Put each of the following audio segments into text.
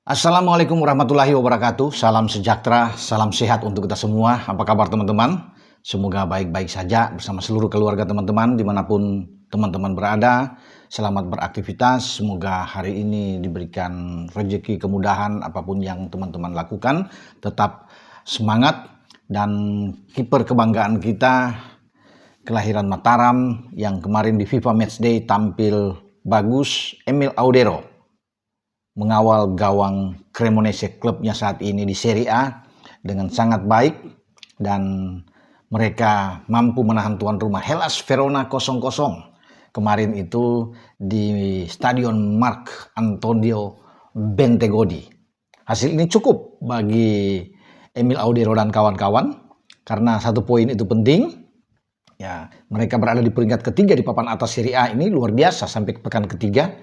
Assalamualaikum warahmatullahi wabarakatuh. Salam sejahtera, salam sehat untuk kita semua. Apa kabar teman-teman? Semoga baik-baik saja bersama seluruh keluarga teman-teman dimanapun teman-teman berada. Selamat beraktivitas. Semoga hari ini diberikan rezeki, kemudahan apapun yang teman-teman lakukan. Tetap semangat dan kiper kebanggaan kita kelahiran Mataram yang kemarin di FIFA Matchday tampil bagus, Emil Audero. Mengawal gawang Cremonese klubnya saat ini di Serie A dengan sangat baik dan mereka mampu menahan tuan rumah Hellas Verona 0-0 kemarin itu di Stadion Marc Antonio Bentegodi. Hasil ini cukup bagi Emil Audero dan kawan-kawan karena 1 poin itu penting. Ya, mereka berada di peringkat ketiga di papan atas Serie A ini luar biasa sampai pekan ketiga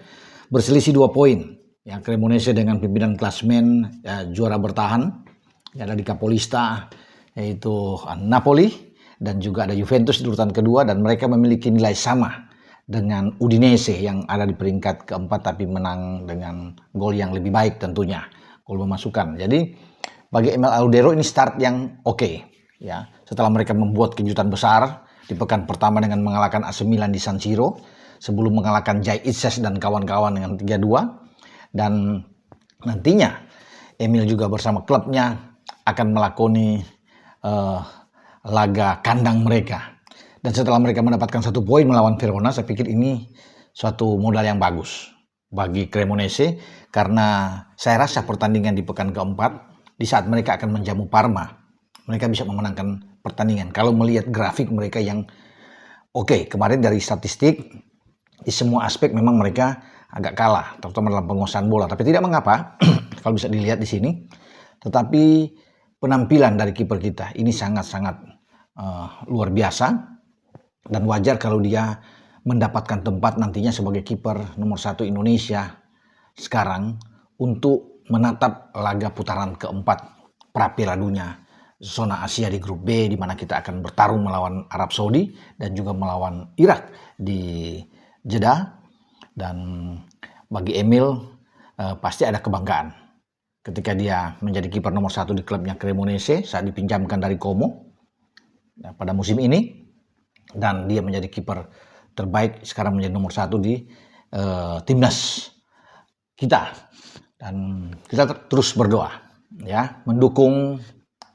berselisih 2 poin. Ya, Cremonese dengan pimpinan klasmen ya, juara bertahan ya, ada di Capolista yaitu Napoli dan juga ada Juventus di urutan kedua dan mereka memiliki nilai sama dengan Udinese yang ada di peringkat keempat tapi menang dengan gol yang lebih baik tentunya, gol memasukkan. Jadi bagi Emil Audero ini start yang oke ya. Setelah mereka membuat kejutan besar di pekan pertama dengan mengalahkan AC Milan di San Siro sebelum mengalahkan Jai Itses dan kawan-kawan dengan 3-2. Dan nantinya Emil juga bersama klubnya akan melakoni laga kandang mereka. Dan setelah mereka mendapatkan 1 poin melawan Verona, saya pikir ini suatu modal yang bagus bagi Cremonese karena saya rasa pertandingan di pekan keempat di saat mereka akan menjamu Parma, mereka bisa memenangkan pertandingan. Kalau melihat grafik mereka yang oke, kemarin dari statistik di semua aspek memang mereka agak kalah, terutama dalam penguasaan bola. Tapi tidak mengapa, kalau bisa dilihat di sini. Tetapi penampilan dari kiper kita ini sangat-sangat luar biasa. Dan wajar kalau dia mendapatkan tempat nantinya sebagai kiper nomor 1 Indonesia sekarang untuk menatap laga putaran keempat pra-Piala Dunia zona Asia di grup B, di mana kita akan bertarung melawan Arab Saudi dan juga melawan Irak di Jeddah. Dan bagi Emil pasti ada kebanggaan ketika dia menjadi kiper nomor 1 di klubnya Cremonese saat dipinjamkan dari Como pada musim ini, dan dia menjadi kiper terbaik sekarang menjadi nomor 1 di timnas kita. Dan kita terus berdoa ya, mendukung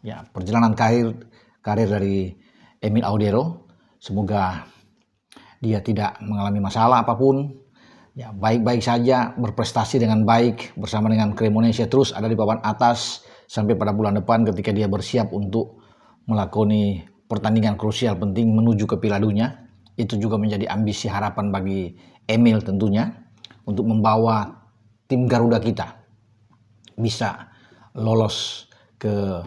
ya perjalanan karir dari Emil Audero. Semoga dia tidak mengalami masalah apapun. Ya, baik-baik saja, berprestasi dengan baik bersama dengan Cremonese, terus ada di papan atas sampai pada bulan depan ketika dia bersiap untuk melakoni pertandingan krusial penting menuju ke Piala Dunia. Itu juga menjadi ambisi harapan bagi Emil tentunya untuk membawa tim Garuda kita bisa lolos ke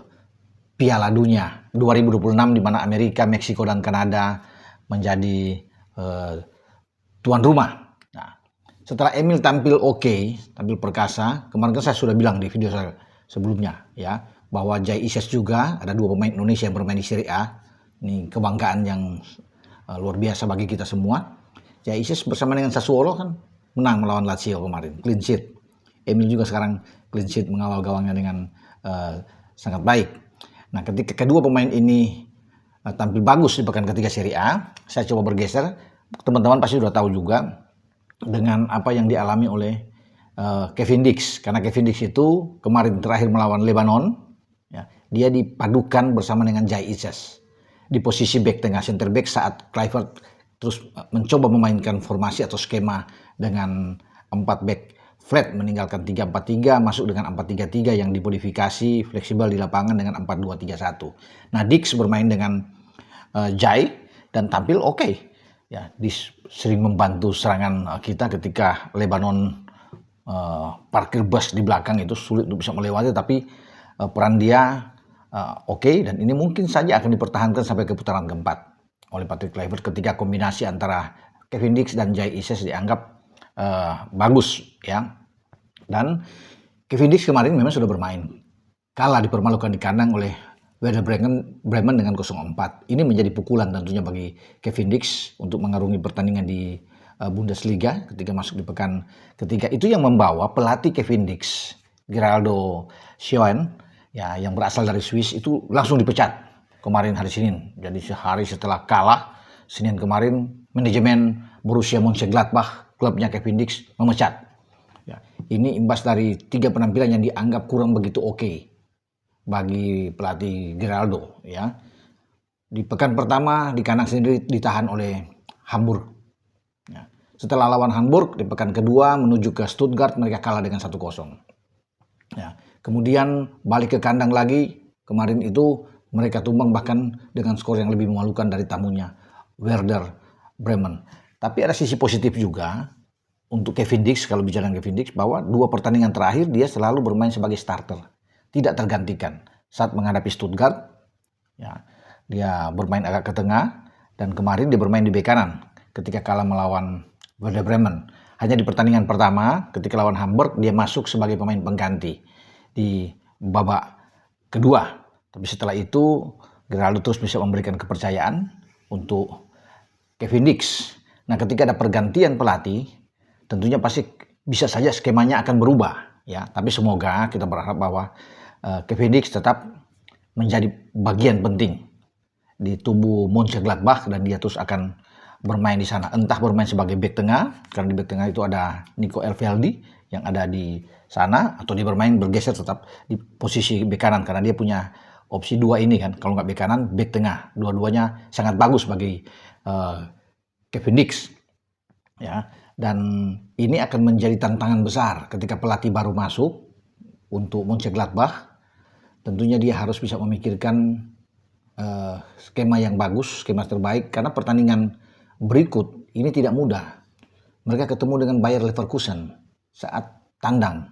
Piala Dunia 2026 di mana Amerika, Meksiko dan Kanada menjadi tuan rumah. Setelah Emil tampil oke, tampil perkasa, kemarin kan saya sudah bilang di video saya sebelumnya ya, bahwa Jai Ises juga ada 2 pemain Indonesia yang bermain di Serie A. Ini kebanggaan yang luar biasa bagi kita semua. Jai Ises bersama dengan Sassuolo kan menang melawan Lazio kemarin, clean sheet. Emil juga sekarang clean sheet mengawal gawangnya dengan sangat baik. Nah, ketika kedua pemain ini tampil bagus di pekan ketiga Serie A, saya coba bergeser. Teman-teman pasti sudah tahu juga dengan apa yang dialami oleh Kevin Dix, karena Kevin Dix itu kemarin terakhir melawan Lebanon ya, dia dipadukan bersama dengan Jai Ises di posisi back tengah, center back saat Kluivert terus mencoba memainkan formasi atau skema dengan 4 back flat, meninggalkan 3-4-3 masuk dengan 4-3-3 yang dimodifikasi fleksibel di lapangan dengan 4-2-3-1. Nah, Dix bermain dengan Jai dan tampil oke. Ya, sering membantu serangan kita ketika Lebanon parkir bus di belakang itu sulit untuk bisa melewati, tapi peran dia oke, dan ini mungkin saja akan dipertahankan sampai ke putaran keempat oleh Patrick Kluivert ketika kombinasi antara Kevin Dix dan Jai Ises dianggap bagus ya. Dan Kevin Dix kemarin memang sudah bermain, kalah dipermalukan di kandang oleh Werder Bremen dengan 0-4. Ini menjadi pukulan tentunya bagi Kevin Dix untuk mengarungi pertandingan di Bundesliga ketika masuk di pekan ketiga. Itu yang membawa pelatih Kevin Dix Geraldo Seoane ya yang berasal dari Swiss itu langsung dipecat kemarin hari Senin. Jadi sehari setelah kalah Senin kemarin manajemen Borussia Mönchengladbach klubnya Kevin Dix memecat. Ya, ini imbas dari 3 penampilan yang dianggap kurang begitu oke bagi pelatih Geraldo ya. Di pekan pertama di kandang sendiri ditahan oleh Hamburg. Ya. Setelah lawan Hamburg di pekan kedua menuju ke Stuttgart mereka kalah dengan 1-0. Ya. Kemudian balik ke kandang lagi kemarin itu mereka tumbang bahkan dengan skor yang lebih memalukan dari tamunya Werder Bremen. Tapi ada sisi positif juga untuk Kevin Dix, kalau bicara Kevin Dix, bahwa 2 pertandingan terakhir dia selalu bermain sebagai starter, tidak tergantikan. Saat menghadapi Stuttgart, ya, dia bermain agak ke tengah, dan kemarin dia bermain di bek kanan ketika kalah melawan Werder Bremen. Hanya di pertandingan pertama ketika lawan Hamburg dia masuk sebagai pemain pengganti di babak kedua. Tapi setelah itu Geraldo terus bisa memberikan kepercayaan untuk Kevin Dix. Nah, ketika ada pergantian pelatih, tentunya pasti bisa saja skemanya akan berubah, ya. Tapi semoga kita berharap bahwa Kevin Dix tetap menjadi bagian penting di tubuh Mönchengladbach dan dia terus akan bermain di sana. Entah bermain sebagai bek tengah, karena di bek tengah itu ada Nico Elveldy yang ada di sana, atau dia bermain bergeser tetap di posisi bek kanan karena dia punya opsi 2 ini kan. Kalau nggak bek kanan, bek tengah. Dua-duanya sangat bagus bagi Kevin Dix. Ya, dan ini akan menjadi tantangan besar ketika pelatih baru masuk untuk Mönchengladbach. Tentunya dia harus bisa memikirkan skema yang bagus, skema terbaik, karena pertandingan berikut ini tidak mudah. Mereka ketemu dengan Bayer Leverkusen saat tandang.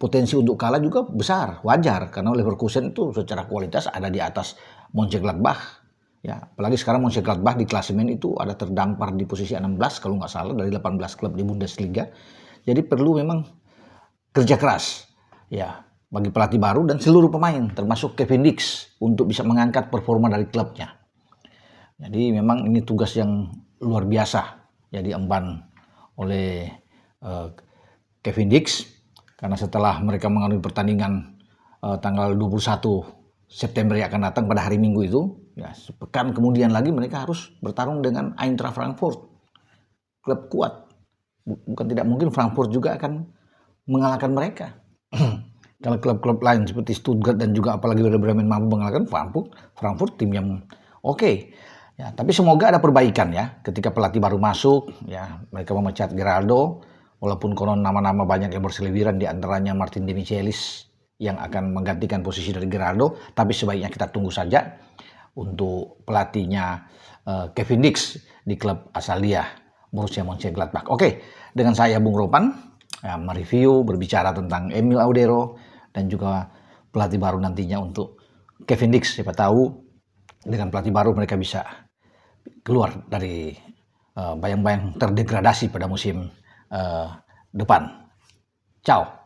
Potensi untuk kalah juga besar, wajar, karena Leverkusen itu secara kualitas ada di atas Mönchengladbach. Ya, apalagi sekarang Mönchengladbach di klasemen itu ada terdampar di posisi 16 kalau nggak salah dari 18 klub di Bundesliga. Jadi perlu memang kerja keras ya bagi pelatih baru dan seluruh pemain termasuk Kevin Dix untuk bisa mengangkat performa dari klubnya. Jadi memang ini tugas yang luar biasa ya diemban oleh Kevin Dix karena setelah mereka mengalami pertandingan tanggal 21 September yang akan datang pada hari Minggu itu, ya sepekan kemudian lagi mereka harus bertarung dengan Eintracht Frankfurt, klub kuat. Bukan tidak mungkin Frankfurt juga akan mengalahkan mereka. Kalau klub-klub lain seperti Stuttgart dan juga apalagi Werder Bremen mampu mengalahkan Frankfurt tim yang oke. Ya, tapi semoga ada perbaikan ya ketika pelatih baru masuk, ya mereka memecat Geraldo, walaupun konon nama-nama banyak yang berseliweran di antaranya Martin De Michelis yang akan menggantikan posisi dari Geraldo, tapi sebaiknya kita tunggu saja untuk pelatihnya Kevin Dix di klub asal dia, Borussia Mönchengladbach. Oke, dengan saya Bung Ropan, mereview, berbicara tentang Emil Audero dan juga pelatih baru nantinya untuk Kevin Dix. Siapa tahu dengan pelatih baru mereka bisa keluar dari bayang-bayang terdegradasi pada musim depan. Ciao.